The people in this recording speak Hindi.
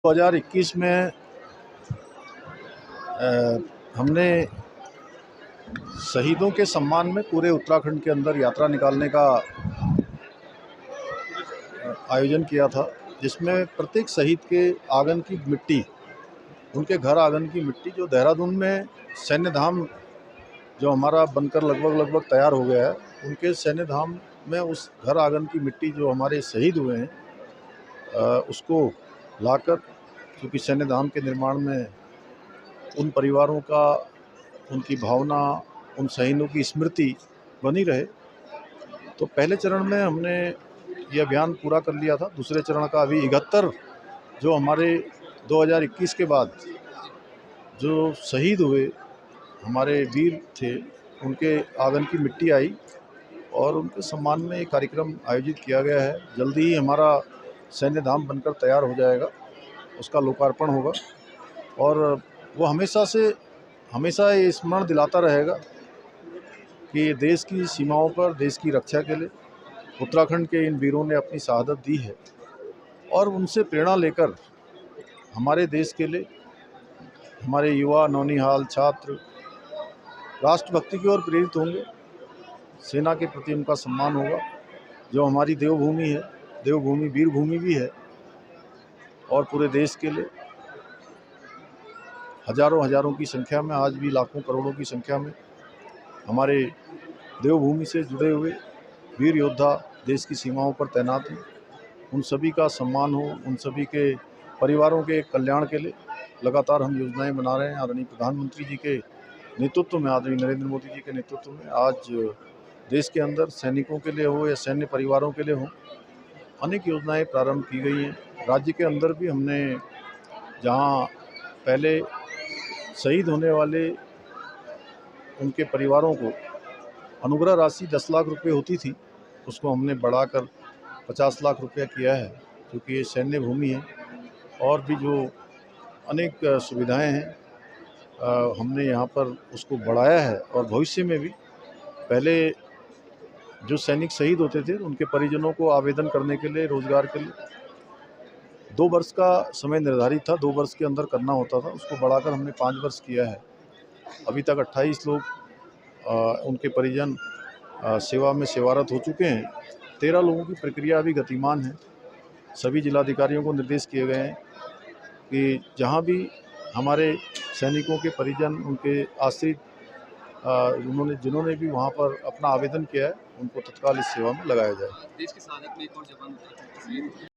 2021 में हमने शहीदों के सम्मान में पूरे उत्तराखंड के अंदर यात्रा निकालने का आयोजन किया था, जिसमें प्रत्येक शहीद के आंगन की मिट्टी, उनके घर आंगन की मिट्टी जो देहरादून में सैन्य धाम जो हमारा बनकर लगभग तैयार हो गया है, उनके सैन्य धाम में उस घर आंगन की मिट्टी जो हमारे शहीद हुए हैं उसको लाकर, क्योंकि सैन्य धाम के निर्माण में उन परिवारों का, उनकी भावना, उन शहीदों की स्मृति बनी रहे, तो पहले चरण में हमने ये अभियान पूरा कर लिया था। दूसरे चरण का अभी 71 जो हमारे 2021 के बाद जो शहीद हुए हमारे वीर थे, उनके आंगन की मिट्टी आई और उनके सम्मान में एक कार्यक्रम आयोजित किया गया है। जल्दी ही हमारा सैन्य धाम बनकर तैयार हो जाएगा, उसका लोकार्पण होगा और वो हमेशा ये स्मरण दिलाता रहेगा कि देश की सीमाओं पर देश की रक्षा के लिए उत्तराखंड के इन वीरों ने अपनी शहादत दी है और उनसे प्रेरणा लेकर हमारे देश के लिए हमारे युवा, नौनिहाल, छात्र राष्ट्रभक्ति की ओर प्रेरित होंगे। सेना के प्रति उनका सम्मान होगा। जो हमारी देवभूमि है, देवभूमि वीर भूमि भी है और पूरे देश के लिए हजारों की संख्या में, आज भी लाखों करोड़ों की संख्या में हमारे देवभूमि से जुड़े हुए वीर योद्धा देश की सीमाओं पर तैनात हैं। उन सभी का सम्मान हो, उन सभी के परिवारों के कल्याण के लिए लगातार हम योजनाएं बना रहे हैं। आदरणीय प्रधानमंत्री जी के नेतृत्व में, आदरणीय नरेंद्र मोदी जी के नेतृत्व में आज देश के अंदर सैनिकों के लिए हो या सैन्य परिवारों के लिए हो, अनेक योजनाएं प्रारंभ की गई हैं। राज्य के अंदर भी हमने, जहां पहले शहीद होने वाले उनके परिवारों को अनुग्रह राशि 10 लाख रुपए होती थी, उसको हमने बढ़ाकर 50 लाख रुपया किया है, क्योंकि ये सैन्य भूमि है। और भी जो अनेक सुविधाएं हैं हमने यहाँ पर उसको बढ़ाया है और भविष्य में भी पहले जो सैनिक शहीद होते थे उनके परिजनों को आवेदन करने के लिए, रोजगार के लिए 2 वर्ष का समय निर्धारित था, 2 वर्ष के अंदर करना होता था, उसको बढ़ाकर हमने 5 वर्ष किया है। अभी तक 28 लोग उनके परिजन सेवा में सेवारत हो चुके हैं। 13 लोगों की प्रक्रिया अभी गतिमान है। सभी जिलाधिकारियों को निर्देश किए गए हैं कि जहां भी हमारे सैनिकों के परिजन, उनके आश्रित, जिन्होंने भी वहां पर अपना आवेदन किया है, उनको तत्काल इस सेवा में लगाया जाए। देश की शहादत में एक और जवान